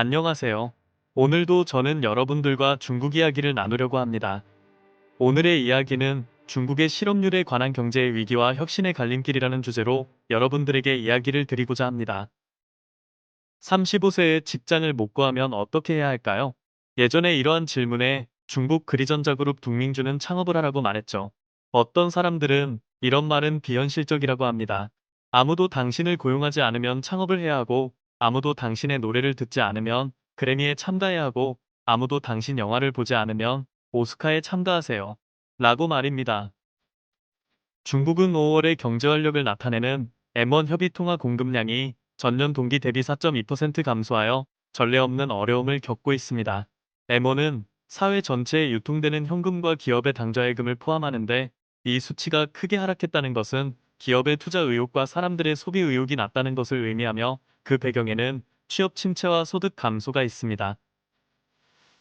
안녕하세요. 오늘도 저는 여러분들과 중국 이야기를 나누려고 합니다. 오늘의 이야기는 중국의 실업률에 관한 경제의 위기와 혁신의 갈림길이라는 주제로 여러분들에게 이야기를 드리고자 합니다. 35세에 직장을 못 구하면 어떻게 해야 할까요? 예전에 이러한 질문에 중국 그리전자그룹 동밍주는 창업을 하라고 말했죠. 어떤 사람들은 이런 말은 비현실적이라고 합니다. 아무도 당신을 고용하지 않으면 창업을 해야 하고, 아무도 당신의 노래를 듣지 않으면 그래미에 참가해야 하고, 아무도 당신 영화를 보지 않으면 오스카에 참가하세요. 라고 말입니다. 중국은 5월에 경제활력을 나타내는 M1 협의통화 공급량이 전년 동기 대비 4.2% 감소하여 전례 없는 어려움을 겪고 있습니다. M1은 사회 전체에 유통되는 현금과 기업의 당좌예금을 포함하는데, 이 수치가 크게 하락했다는 것은 기업의 투자 의욕과 사람들의 소비 의욕이 낮다는 것을 의미하며, 그 배경에는 취업 침체와 소득 감소가 있습니다.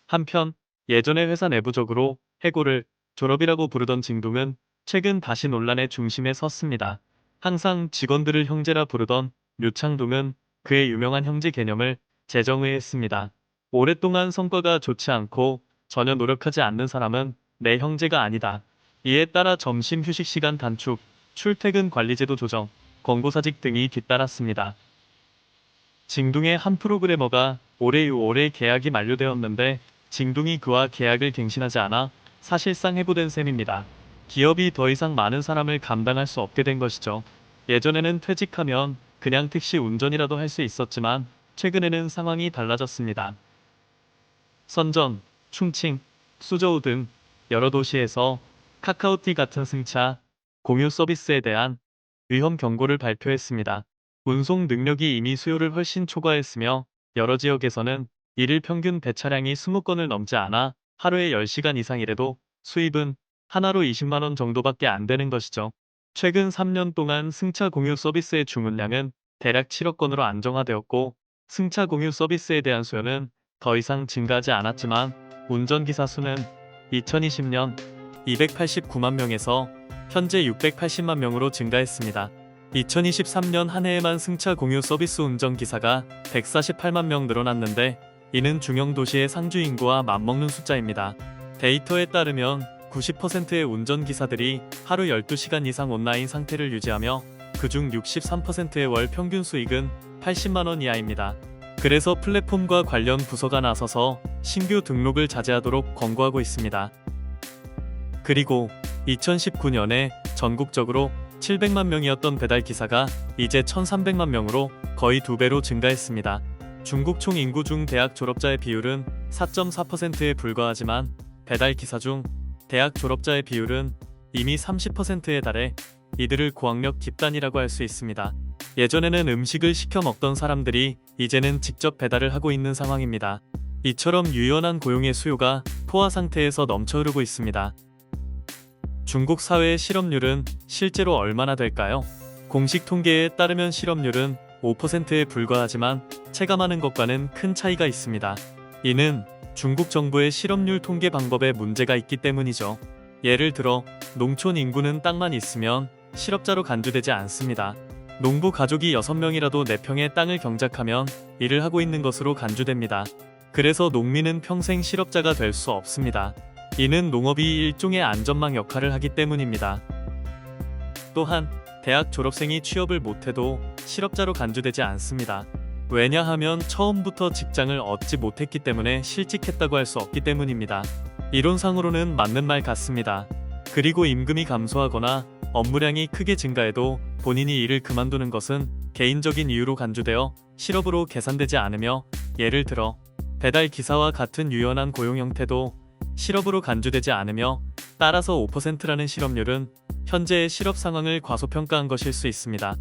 한편 예전에 회사 내부적으로 해고를 졸업이라고 부르던 징동은 최근 다시 논란의 중심에 섰습니다. 항상 직원들을 형제라 부르던 류창동은 그의 유명한 형제 개념을 재정의했습니다. 오랫동안 성과가 좋지 않고 전혀 노력하지 않는 사람은 내 형제가 아니다. 이에 따라 점심 휴식 시간 단축, 출퇴근 관리제도 조정, 권고사직 등이 뒤따랐습니다. 징둥의 한 프로그래머가 올해 6월에 계약이 만료되었는데, 징둥이 그와 계약을 갱신하지 않아 사실상 해고된 셈입니다. 기업이 더 이상 많은 사람을 감당할 수 없게 된 것이죠. 예전에는 퇴직하면 그냥 택시 운전이라도 할 수 있었지만, 최근에는 상황이 달라졌습니다. 선전, 충칭, 수저우 등 여러 도시에서 카카오티 같은 승차, 공유 서비스에 대한 위험 경고를 발표했습니다. 운송 능력이 이미 수요를 훨씬 초과했으며, 여러 지역에서는 일일 평균 배차량이 20건을 넘지 않아 하루에 10시간 이상 일해도 수입은 하나로 20만 원 정도밖에 안 되는 것이죠. 최근 3년 동안 승차 공유 서비스의 주문량은 대략 7억 건으로 안정화되었고, 승차 공유 서비스에 대한 수요는 더 이상 증가하지 않았지만, 운전기사 수는 2020년 289만 명에서 현재 680만 명으로 증가했습니다. 2023년 한 해에만 승차 공유 서비스 운전기사가 148만 명 늘어났는데, 이는 중형 도시의 상주 인구와 맞먹는 숫자입니다. 데이터에 따르면 90%의 운전기사들이 하루 12시간 이상 온라인 상태를 유지하며, 그중 63%의 월 평균 수익은 80만 원 이하입니다. 그래서 플랫폼과 관련 부서가 나서서 신규 등록을 자제하도록 권고하고 있습니다. 그리고 2019년에 전국적으로 700만 명이었던 배달기사가 이제 1300만 명으로 거의 2배로 증가했습니다. 중국 총 인구 중 대학 졸업자의 비율은 4.4%에 불과하지만, 배달기사 중 대학 졸업자의 비율은 이미 30%에 달해 이들을 고학력 집단이라고 할 수 있습니다. 예전에는 음식을 시켜 먹던 사람들이 이제는 직접 배달을 하고 있는 상황입니다. 이처럼 유연한 고용의 수요가 포화 상태에서 넘쳐 흐르고 있습니다. 중국 사회의 실업률은 실제로 얼마나 될까요? 공식 통계에 따르면 실업률은 5%에 불과하지만, 체감하는 것과는 큰 차이가 있습니다. 이는 중국 정부의 실업률 통계 방법에 문제가 있기 때문이죠. 예를 들어 농촌 인구는 땅만 있으면 실업자로 간주되지 않습니다. 농부 가족이 6명이라도 4평의 땅을 경작하면 일을 하고 있는 것으로 간주됩니다. 그래서 농민은 평생 실업자가 될 수 없습니다. 이는 농업이 일종의 안전망 역할을 하기 때문입니다. 또한 대학 졸업생이 취업을 못해도 실업자로 간주되지 않습니다. 왜냐하면 처음부터 직장을 얻지 못했기 때문에 실직했다고 할 수 없기 때문입니다. 이론상으로는 맞는 말 같습니다. 그리고 임금이 감소하거나 업무량이 크게 증가해도 본인이 일을 그만두는 것은 개인적인 이유로 간주되어 실업으로 계산되지 않으며, 예를 들어 배달 기사와 같은 유연한 고용 형태도 실업으로 간주되지 않으며, 따라서 5%라는 실업률은 현재의 실업 상황을 과소평가한 것일 수 있습니다.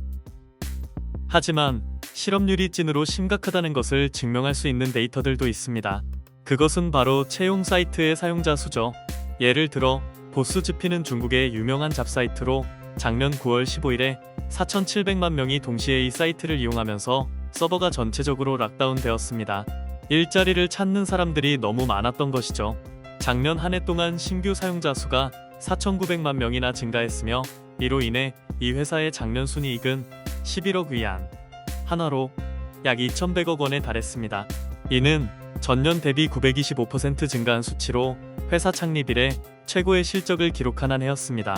하지만 실업률이 찐으로 심각하다는 것을 증명할 수 있는 데이터들도 있습니다. 그것은 바로 채용 사이트의 사용자 수죠. 예를 들어 보스즈피는 중국의 유명한 잡사이트로 작년 9월 15일에 4,700만 명이 동시에 이 사이트를 이용하면서 서버가 전체적으로 락다운 되었습니다. 일자리를 찾는 사람들이 너무 많았던 것이죠. 작년 한 해 동안 신규 사용자 수가 4,900만 명이나 증가했으며, 이로 인해 이 회사의 작년 순이익은 11억 위안, 한화로 약 2,100억 원에 달했습니다. 이는 전년 대비 925% 증가한 수치로 회사 창립 이래 최고의 실적을 기록한 한 해였습니다.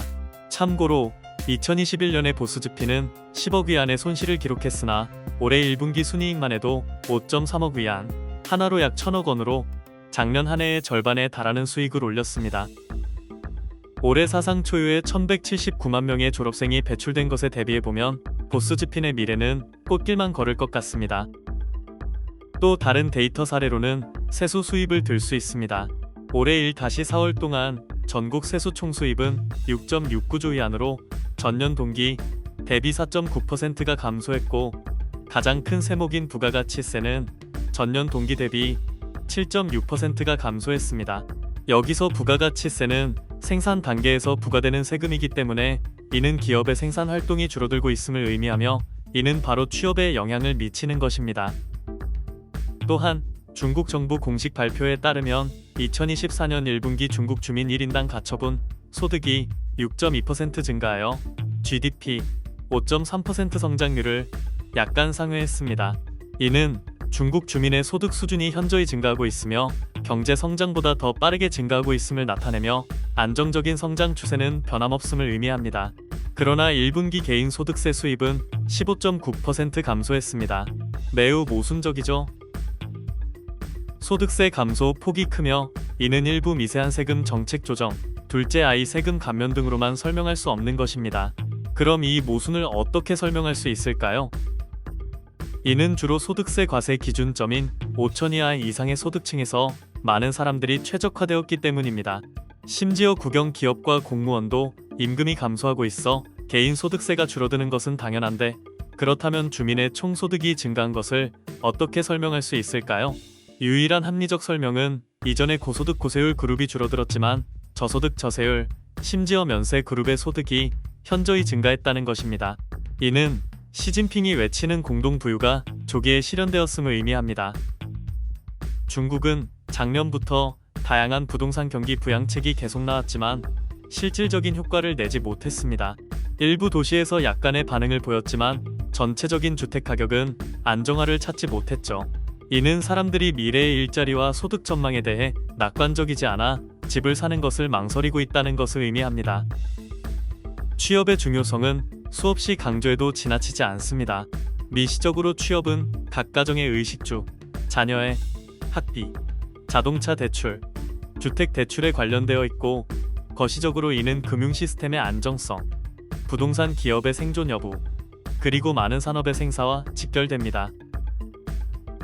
참고로 2021년의 보스즈피는 10억 위안의 손실을 기록했으나 올해 1분기 순이익만 해도 5.3억 위안, 하나로 약 1,000억 원으로 작년 한 해의 절반에 달하는 수익을 올렸습니다. 올해 사상 초유의 1,179만 명의 졸업생이 배출된 것에 대비해보면 보스즈핀의 미래는 꽃길만 걸을 것 같습니다. 또 다른 데이터 사례로는 세수 수입을 들 수 있습니다. 올해 1-4월 동안 전국 세수 총수입은 6.69조 위안으로 전년 동기 대비 4.9%가 감소했고, 가장 큰 세목인 부가가치세는 전년 동기 대비 7.6%가 감소했습니다. 여기서 부가가치세는 생산 단계에서 부과되는 세금이기 때문에 이는 기업의 생산 활동이 줄어들고 있음을 의미하며 이는 바로 취업에 영향을 미치는 것입니다. 또한 중국 정부 공식 발표에 따르면 2024년 1분기 중국 주민 1인당 가처분 소득이 6.2% 증가하여 GDP 5.3% 성장률을 약간 상회했습니다. 이는 중국 주민의 소득 수준이 현저히 증가하고 있으며 경제 성장보다 더 빠르게 증가하고 있음을 나타내며 안정적인 성장 추세는 변함없음을 의미합니다. 그러나 1분기 개인 소득세 수입은 15.9% 감소했습니다. 매우 모순적이죠. 소득세 감소 폭이 크며 이는 일부 미세한 세금 정책 조정, 둘째 아이 세금 감면 등으로만 설명할 수 없는 것입니다. 그럼 이 모순을 어떻게 설명할 수 있을까요? 이는 주로 소득세 과세 기준점인 5천 이하 이상의 소득층에서 많은 사람들이 최적화되었기 때문입니다. 심지어 국영 기업과 공무원도 임금이 감소하고 있어 개인 소득세가 줄어드는 것은 당연한데, 그렇다면 주민의 총소득이 증가한 것을 어떻게 설명할 수 있을까요? 유일한 합리적 설명은 이전에 고소득 고세율 그룹이 줄어들었지만 저소득 저세율, 심지어 면세 그룹의 소득이 현저히 증가했다는 것입니다. 이는 시진핑이 외치는 공동부유가 조기에 실현되었음을 의미합니다. 중국은 작년부터 다양한 부동산 경기 부양책이 계속 나왔지만 실질적인 효과를 내지 못했습니다. 일부 도시에서 약간의 반응을 보였지만 전체적인 주택 가격은 안정화를 찾지 못했죠. 이는 사람들이 미래의 일자리와 소득 전망에 대해 낙관적이지 않아 집을 사는 것을 망설이고 있다는 것을 의미합니다. 취업의 중요성은 수없이 강조해도 지나치지 않습니다. 미시적으로 취업은 각 가정의 의식주, 자녀의 학비, 자동차 대출, 주택 대출에 관련되어 있고, 거시적으로 이는 금융 시스템의 안정성, 부동산 기업의 생존 여부, 그리고 많은 산업의 생사와 직결됩니다.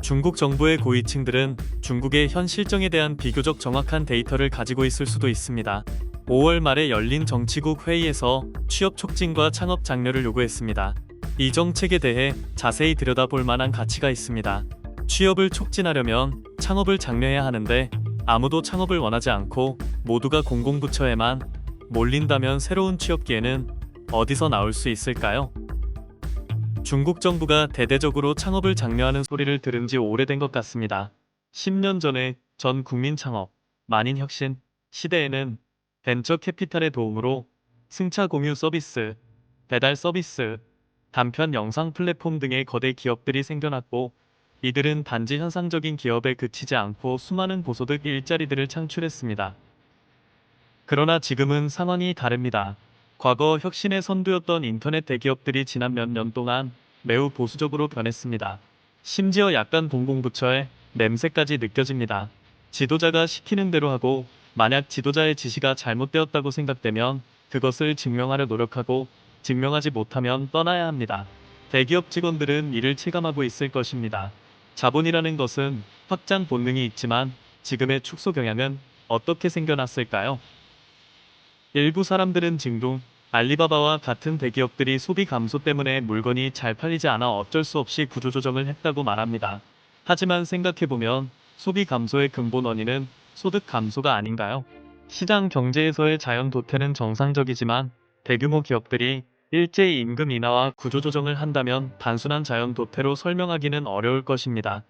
중국 정부의 고위층들은 중국의 현 실정에 대한 비교적 정확한 데이터를 가지고 있을 수도 있습니다. 5월 말에 열린 정치국 회의에서 취업 촉진과 창업 장려를 요구했습니다. 이 정책에 대해 자세히 들여다볼 만한 가치가 있습니다. 취업을 촉진하려면 창업을 장려해야 하는데, 아무도 창업을 원하지 않고 모두가 공공부처에만 몰린다면 새로운 취업 기회는 어디서 나올 수 있을까요? 중국 정부가 대대적으로 창업을 장려하는 소리를 들은 지 오래된 것 같습니다. 10년 전에 전 국민 창업, 만인 혁신 시대에는 벤처 캐피탈의 도움으로 승차 공유 서비스, 배달 서비스, 단편 영상 플랫폼 등의 거대 기업들이 생겨났고, 이들은 단지 현상적인 기업에 그치지 않고 수많은 고소득 일자리들을 창출했습니다. 그러나 지금은 상황이 다릅니다. 과거 혁신의 선두였던 인터넷 대기업들이 지난 몇 년 동안 매우 보수적으로 변했습니다. 심지어 약간 공공부처의 냄새까지 느껴집니다. 지도자가 시키는 대로 하고, 만약 지도자의 지시가 잘못되었다고 생각되면 그것을 증명하려 노력하고, 증명하지 못하면 떠나야 합니다. 대기업 직원들은 이를 체감하고 있을 것입니다. 자본이라는 것은 확장 본능이 있지만 지금의 축소 경향은 어떻게 생겨났을까요? 일부 사람들은 징동, 알리바바와 같은 대기업들이 소비 감소 때문에 물건이 잘 팔리지 않아 어쩔 수 없이 구조조정을 했다고 말합니다. 하지만 생각해보면 소비 감소의 근본 원인은 소득 감소가 아닌가요? 시장 경제에서의 자연 도태는 정상적이지만 대규모 기업들이 일제히 임금 인하와 구조조정을 한다면 단순한 자연 도태로 설명하기는 어려울 것입니다.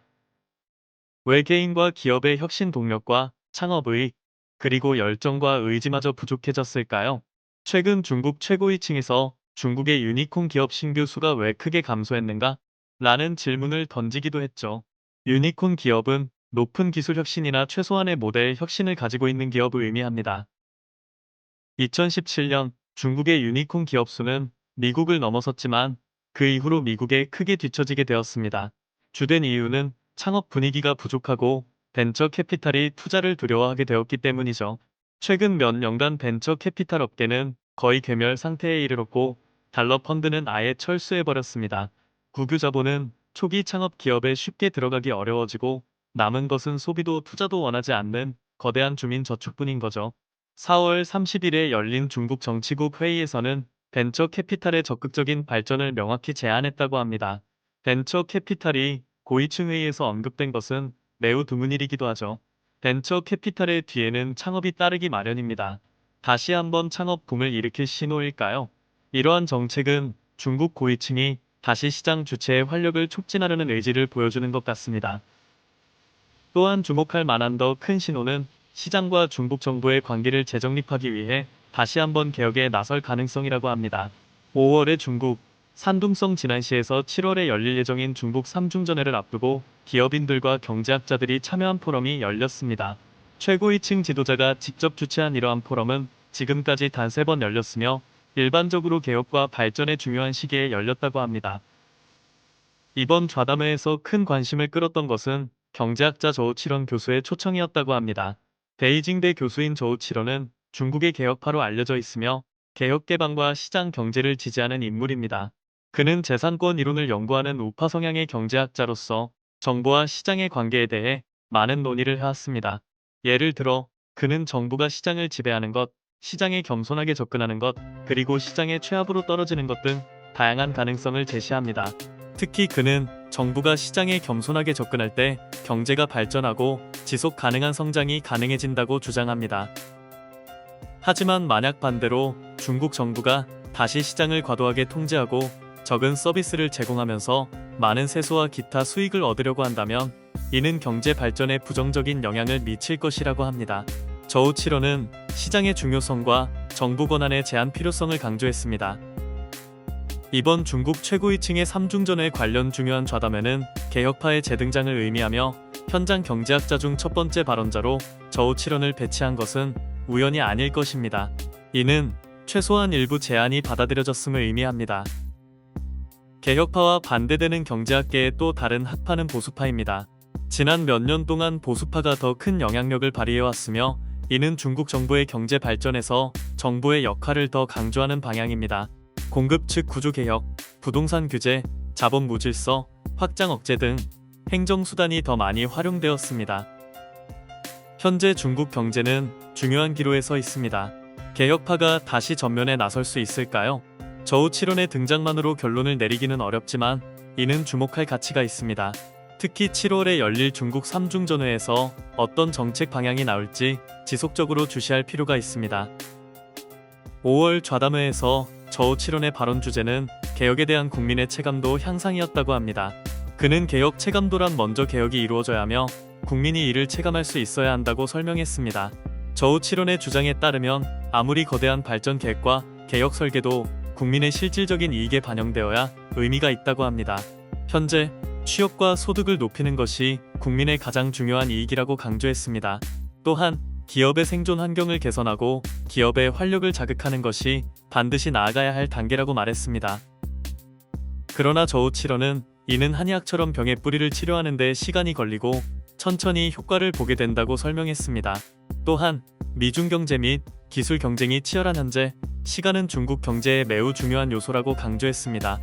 외계인과 기업의 혁신 동력과 창업의, 그리고 열정과 의지마저 부족해졌을까요? 최근 중국 최고위층에서 중국의 유니콘 기업 신규 수가 왜 크게 감소했는가? 라는 질문을 던지기도 했죠. 유니콘 기업은 높은 기술 혁신이나 최소한의 모델 혁신을 가지고 있는 기업을 의미합니다. 2017년 중국의 유니콘 기업 수는 미국을 넘어섰지만 그 이후로 미국에 크게 뒤처지게 되었습니다. 주된 이유는 창업 분위기가 부족하고 벤처 캐피탈이 투자를 두려워하게 되었기 때문이죠. 최근 몇 년간 벤처 캐피탈 업계는 거의 괴멸 상태에 이르렀고 달러 펀드는 아예 철수해버렸습니다. 국유 자본은 초기 창업 기업에 쉽게 들어가기 어려워지고 남은 것은 소비도 투자도 원하지 않는 거대한 주민 저축뿐인 거죠. 4월 30일에 열린 중국 정치국 회의에서는 벤처 캐피탈의 적극적인 발전을 명확히 제안했다고 합니다. 벤처 캐피탈이 고위층 회의에서 언급된 것은 매우 드문 일이기도 하죠. 벤처 캐피탈의 뒤에는 창업이 따르기 마련입니다. 다시 한번 창업 붐을 일으킬 신호일까요? 이러한 정책은 중국 고위층이 다시 시장 주체의 활력을 촉진하려는 의지를 보여주는 것 같습니다. 또한 주목할 만한 더 큰 신호는 시장과 중국 정부의 관계를 재정립하기 위해 다시 한번 개혁에 나설 가능성이라고 합니다. 5월에 중국 산둥성 진안시에서 7월에 열릴 예정인 중국 3중전회를 앞두고 기업인들과 경제학자들이 참여한 포럼이 열렸습니다. 최고위층 지도자가 직접 주최한 이러한 포럼은 지금까지 단 3번 열렸으며 일반적으로 개혁과 발전의 중요한 시기에 열렸다고 합니다. 이번 좌담회에서 큰 관심을 끌었던 것은 경제학자 저우치런 교수의 초청이었다고 합니다. 베이징대 교수인 저우치런은 중국의 개혁파로 알려져 있으며 개혁 개방과 시장 경제를 지지하는 인물입니다. 그는 재산권 이론을 연구하는 우파 성향의 경제학자로서 정부와 시장의 관계에 대해 많은 논의를 해왔습니다. 예를 들어 그는 정부가 시장을 지배하는 것, 시장에 겸손하게 접근하는 것, 그리고 시장의 최하부로 떨어지는 것 등 다양한 가능성을 제시합니다. 특히 그는 정부가 시장에 겸손하게 접근할 때 경제가 발전하고 지속 가능한 성장이 가능해진다고 주장합니다. 하지만 만약 반대로 중국 정부가 다시 시장을 과도하게 통제하고 적은 서비스를 제공하면서 많은 세수와 기타 수익을 얻으려고 한다면 이는 경제 발전에 부정적인 영향을 미칠 것이라고 합니다. 저우치런은 시장의 중요성과 정부 권한의 제한 필요성을 강조했습니다. 이번 중국 최고위층의 3중전회 관련 중요한 좌담회는 개혁파의 재등장을 의미하며 현장 경제학자 중 첫 번째 발언자로 저우치런을 배치한 것은 우연이 아닐 것입니다. 이는 최소한 일부 제안이 받아들여졌음을 의미합니다. 개혁파와 반대되는 경제학계의 또 다른 학파는 보수파입니다. 지난 몇 년 동안 보수파가 더 큰 영향력을 발휘해왔으며 이는 중국 정부의 경제 발전에서 정부의 역할을 더 강조하는 방향입니다. 공급 측 구조 개혁, 부동산 규제, 자본 무질서, 확장 억제 등 행정수단이 더 많이 활용되었습니다. 현재 중국 경제는 중요한 기로에 서 있습니다. 개혁파가 다시 전면에 나설 수 있을까요? 저우치론의 등장만으로 결론을 내리기는 어렵지만 이는 주목할 가치가 있습니다. 특히 7월에 열릴 중국 3중전회에서 어떤 정책 방향이 나올지 지속적으로 주시할 필요가 있습니다. 5월 좌담회에서 저우치론의 발언 주제는 개혁에 대한 국민의 체감도 향상이었다고 합니다. 그는 개혁 체감도란 먼저 개혁이 이루어져야 하며 국민이 이를 체감할 수 있어야 한다고 설명했습니다. 저우치론의 주장에 따르면 아무리 거대한 발전 계획과 개혁 설계도 국민의 실질적인 이익에 반영되어야 의미가 있다고 합니다. 현재 취업과 소득을 높이는 것이 국민의 가장 중요한 이익이라고 강조했습니다. 또한 기업의 생존 환경을 개선하고 기업의 활력을 자극하는 것이 반드시 나아가야 할 단계라고 말했습니다. 그러나 저우치런은 이는 한의학처럼 병의 뿌리를 치료하는 데 시간이 걸리고 천천히 효과를 보게 된다고 설명했습니다. 또한 미중 경제 및 기술 경쟁이 치열한 현재 시간은 중국 경제에 매우 중요한 요소라고 강조했습니다.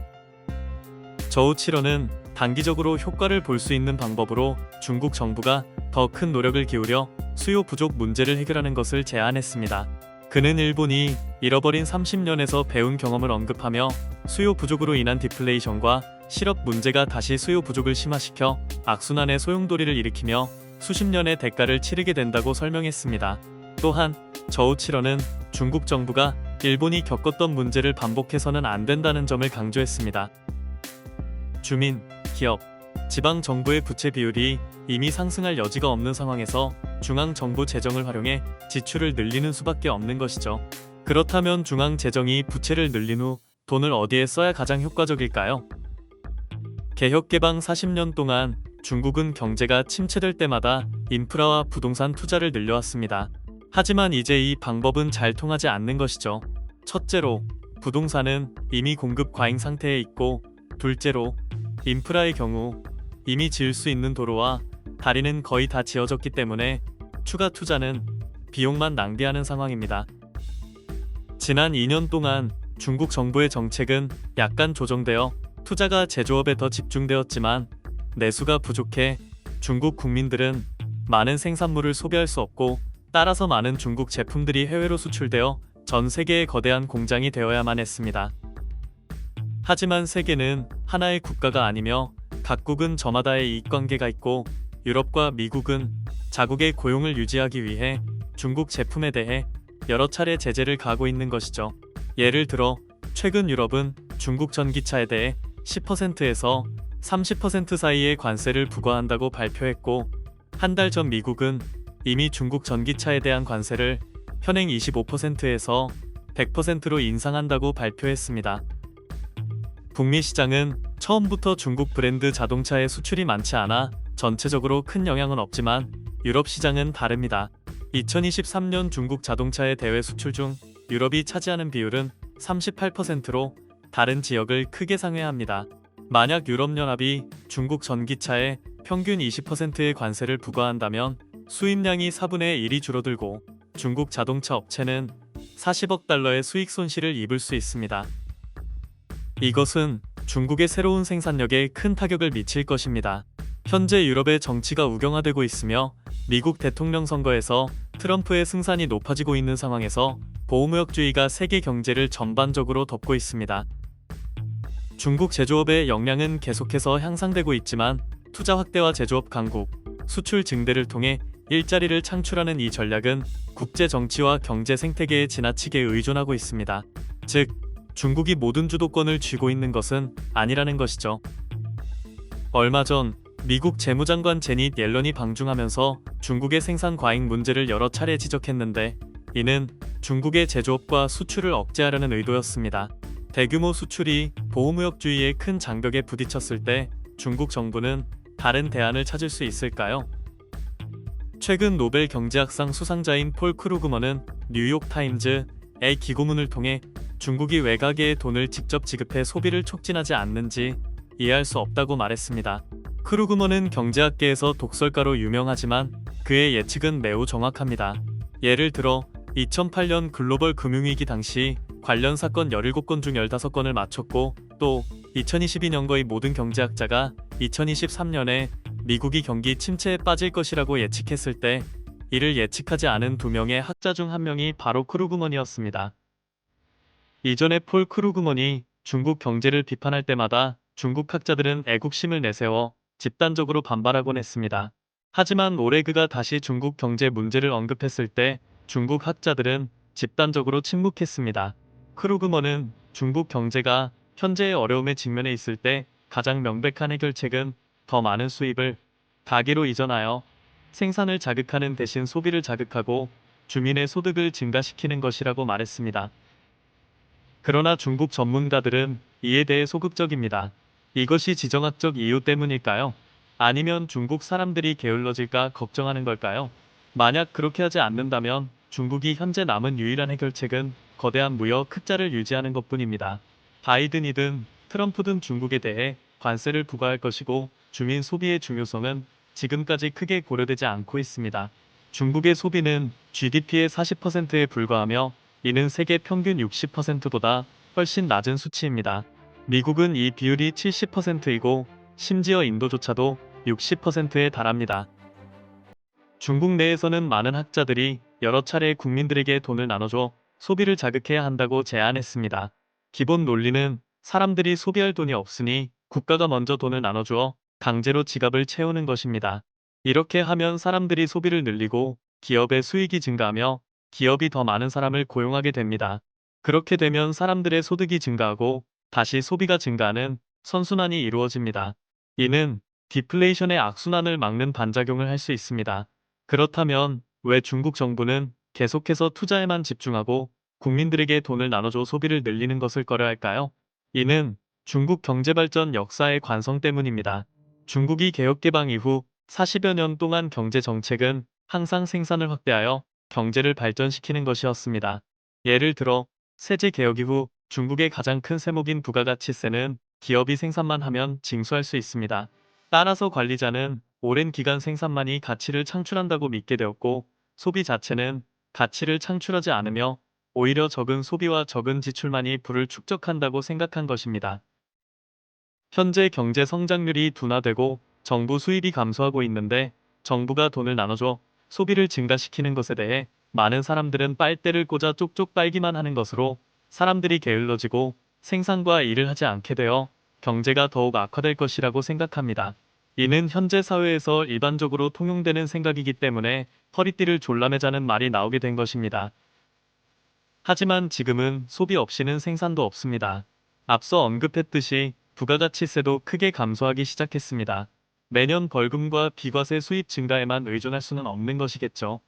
저우치런은 단기적으로 효과를 볼 수 있는 방법으로 중국 정부가 더 큰 노력을 기울여 수요 부족 문제를 해결하는 것을 제안했습니다. 그는 일본이 잃어버린 30년에서 배운 경험을 언급하며 수요 부족으로 인한 디플레이션과 실업 문제가 다시 수요 부족을 심화시켜 악순환의 소용돌이를 일으키며 수십 년의 대가를 치르게 된다고 설명했습니다. 또한 저우치런은 중국 정부가 일본이 겪었던 문제를 반복해서는 안 된다는 점을 강조했습니다. 주민, 기업, 지방 정부의 부채 비율이 이미 상승할 여지가 없는 상황에서 중앙 정부 재정을 활용해 지출을 늘리는 수밖에 없는 것이죠. 그렇다면 중앙 재정이 부채를 늘린 후 돈을 어디에 써야 가장 효과적일까요? 개혁 개방 40년 동안 중국은 경제가 침체될 때마다 인프라와 부동산 투자를 늘려왔습니다. 하지만 이제 이 방법은 잘 통하지 않는 것이죠. 첫째로, 부동산은 이미 공급 과잉 상태에 있고, 둘째로, 인프라의 경우 이미 지을 수 있는 도로와 다리는 거의 다 지어졌기 때문에 추가 투자는 비용만 낭비하는 상황입니다. 지난 2년 동안 중국 정부의 정책은 약간 조정되어 투자가 제조업에 더 집중되었지만 내수가 부족해 중국 국민들은 많은 생산물을 소비할 수 없고, 따라서 많은 중국 제품들이 해외로 수출되어 전 세계의 거대한 공장이 되어야만 했습니다. 하지만 세계는 하나의 국가가 아니며 각국은 저마다의 이익관계가 있고, 유럽과 미국은 자국의 고용을 유지하기 위해 중국 제품에 대해 여러 차례 제재를 가하고 있는 것이죠. 예를 들어 최근 유럽은 중국 전기차에 대해 10%에서 30% 사이의 관세를 부과한다고 발표했고, 한 달 전 미국은 이미 중국 전기차에 대한 관세를 현행 25%에서 100%로 인상한다고 발표했습니다. 북미 시장은 처음부터 중국 브랜드 자동차의 수출이 많지 않아 전체적으로 큰 영향은 없지만 유럽 시장은 다릅니다. 2023년 중국 자동차의 대외 수출 중 유럽이 차지하는 비율은 38%로 다른 지역을 크게 상회합니다. 만약 유럽연합이 중국 전기차에 평균 20%의 관세를 부과한다면 수입량이 4분의 1이 줄어들고 중국 자동차 업체는 40억 달러의 수익 손실을 입을 수 있습니다. 이것은 중국의 새로운 생산력에 큰 타격을 미칠 것입니다. 현재 유럽의 정치가 우경화되고 있으며 미국 대통령 선거에서 트럼프의 승산이 높아지고 있는 상황에서 보호무역주의가 세계 경제를 전반적으로 덮고 있습니다. 중국 제조업의 역량은 계속해서 향상되고 있지만 투자 확대와 제조업 강국, 수출 증대를 통해 일자리를 창출하는 이 전략은 국제 정치와 경제 생태계에 지나치게 의존하고 있습니다. 즉, 중국이 모든 주도권을 쥐고 있는 것은 아니라는 것이죠. 얼마 전 미국 재무장관 제닛 옐런이 방중하면서 중국의 생산 과잉 문제를 여러 차례 지적했는데, 이는 중국의 제조업과 수출을 억제하려는 의도였습니다. 대규모 수출이 보호무역주의의 큰 장벽에 부딪혔을 때 중국 정부는 다른 대안을 찾을 수 있을까요? 최근 노벨 경제학상 수상자인 폴 크루그먼은 뉴욕타임즈의 기고문을 통해 중국이 외곽에 돈을 직접 지급해 소비를 촉진하지 않는지 이해할 수 없다고 말했습니다. 크루그먼은 경제학계에서 독설가로 유명하지만 그의 예측은 매우 정확합니다. 예를 들어 2008년 글로벌 금융위기 당시 관련 사건 17건 중 15건을 맞췄고, 또 2022년거의 모든 경제학자가 2023년에 미국이 경기 침체에 빠질 것이라고 예측했을 때 이를 예측하지 않은 2명의 학자 중 1명이 바로 크루그먼이었습니다. 이전에 폴 크루그먼이 중국 경제를 비판할 때마다 중국 학자들은 애국심을 내세워 집단적으로 반발하곤 했습니다. 하지만 올해 그가 다시 중국 경제 문제를 언급했을 때 중국 학자들은 집단적으로 침묵했습니다. 크루그먼은 중국 경제가 현재의 어려움에 직면해 있을 때 가장 명백한 해결책은 더 많은 수입을 가계로 이전하여 생산을 자극하는 대신 소비를 자극하고 주민의 소득을 증가시키는 것이라고 말했습니다. 그러나 중국 전문가들은 이에 대해 소극적입니다. 이것이 지정학적 이유 때문일까요? 아니면 중국 사람들이 게을러질까 걱정하는 걸까요? 만약 그렇게 하지 않는다면 중국이 현재 남은 유일한 해결책은 거대한 무역 흑자를 유지하는 것뿐입니다. 바이든이든 트럼프든 중국에 대해 관세를 부과할 것이고, 주민 소비의 중요성은 지금까지 크게 고려되지 않고 있습니다. 중국의 소비는 GDP의 40%에 불과하며 이는 세계 평균 60%보다 훨씬 낮은 수치입니다. 미국은 이 비율이 70%이고 심지어 인도조차도 60%에 달합니다. 중국 내에서는 많은 학자들이 여러 차례 국민들에게 돈을 나눠줘 소비를 자극해야 한다고 제안했습니다. 기본 논리는 사람들이 소비할 돈이 없으니 국가가 먼저 돈을 나눠주어 강제로 지갑을 채우는 것입니다. 이렇게 하면 사람들이 소비를 늘리고 기업의 수익이 증가하며 기업이 더 많은 사람을 고용하게 됩니다. 그렇게 되면 사람들의 소득이 증가하고 다시 소비가 증가하는 선순환이 이루어집니다. 이는 디플레이션의 악순환을 막는 반작용을 할 수 있습니다. 그렇다면 왜 중국 정부는 계속해서 투자에만 집중하고 국민들에게 돈을 나눠줘 소비를 늘리는 것을 꺼려할까요? 이는 중국 경제발전 역사의 관성 때문입니다. 중국이 개혁 개방 이후 40여 년 동안 경제 정책은 항상 생산을 확대하여 경제를 발전시키는 것이었습니다. 예를 들어 세제 개혁 이후 중국의 가장 큰 세목인 부가가치세는 기업이 생산만 하면 징수할 수 있습니다. 따라서 관리자는 오랜 기간 생산만이 가치를 창출한다고 믿게 되었고, 소비 자체는 가치를 창출하지 않으며 오히려 적은 소비와 적은 지출만이 부를 축적한다고 생각한 것입니다. 현재 경제 성장률이 둔화되고 정부 수입이 감소하고 있는데, 정부가 돈을 나눠줘 소비를 증가시키는 것에 대해 많은 사람들은 빨대를 꽂아 쪽쪽 빨기만 하는 것으로 사람들이 게을러지고 생산과 일을 하지 않게 되어 경제가 더욱 악화될 것이라고 생각합니다. 이는 현재 사회에서 일반적으로 통용되는 생각이기 때문에 허리띠를 졸라매자는 말이 나오게 된 것입니다. 하지만 지금은 소비 없이는 생산도 없습니다. 앞서 언급했듯이 부가가치세도 크게 감소하기 시작했습니다. 매년 벌금과 비과세 수입 증가에만 의존할 수는 없는 것이겠죠.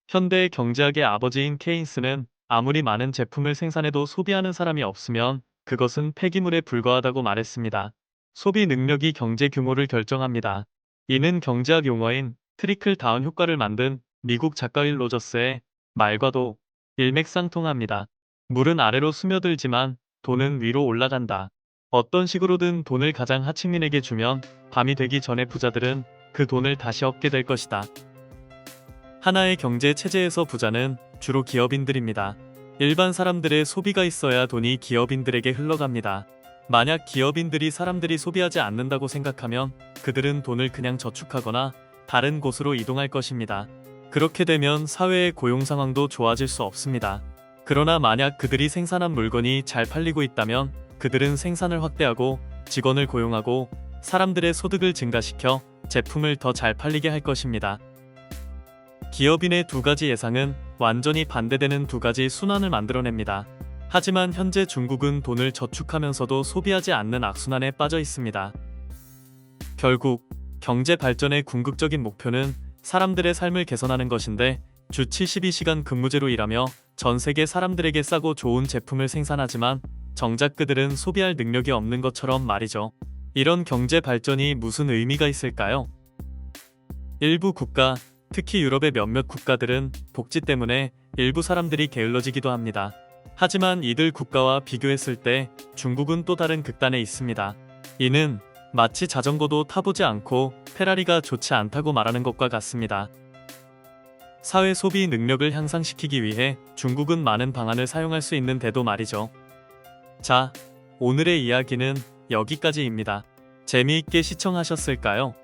현대 경제학의 아버지인 케인스는 아무리 많은 제품을 생산해도 소비하는 사람이 없으면 그것은 폐기물에 불과하다고 말했습니다. 소비 능력이 경제 규모를 결정합니다. 이는 경제학 용어인 트리클 다운 효과를 만든 미국 작가 윌 로저스의 말과도 일맥상통합니다. 물은 아래로 스며들지만 돈은 위로 올라간다. 어떤 식으로든 돈을 가장 하층민에게 주면 밤이 되기 전에 부자들은 그 돈을 다시 얻게 될 것이다. 하나의 경제 체제에서 부자는 주로 기업인들입니다. 일반 사람들의 소비가 있어야 돈이 기업인들에게 흘러갑니다. 만약 기업인들이 사람들이 소비하지 않는다고 생각하면 그들은 돈을 그냥 저축하거나 다른 곳으로 이동할 것입니다. 그렇게 되면 사회의 고용 상황도 좋아질 수 없습니다. 그러나 만약 그들이 생산한 물건이 잘 팔리고 있다면 그들은 생산을 확대하고 직원을 고용하고 사람들의 소득을 증가시켜 제품을 더 잘 팔리게 할 것입니다. 기업인의 두 가지 예상은 완전히 반대되는 두 가지 순환을 만들어냅니다. 하지만 현재 중국은 돈을 저축하면서도 소비하지 않는 악순환에 빠져 있습니다. 결국 경제 발전의 궁극적인 목표는 사람들의 삶을 개선하는 것인데, 주 72시간 근무제로 일하며 전 세계 사람들에게 싸고 좋은 제품을 생산하지만 정작 그들은 소비할 능력이 없는 것처럼 말이죠. 이런 경제 발전이 무슨 의미가 있을까요? 일부 국가, 특히 유럽의 몇몇 국가들은 복지 때문에 일부 사람들이 게을러지기도 합니다. 하지만 이들 국가와 비교했을 때 중국은 또 다른 극단에 있습니다. 이는 마치 자전거도 타보지 않고 페라리가 좋지 않다고 말하는 것과 같습니다. 사회 소비 능력을 향상시키기 위해 중국은 많은 방안을 사용할 수 있는데도 말이죠. 자, 오늘의 이야기는 여기까지입니다. 재미있게 시청하셨을까요?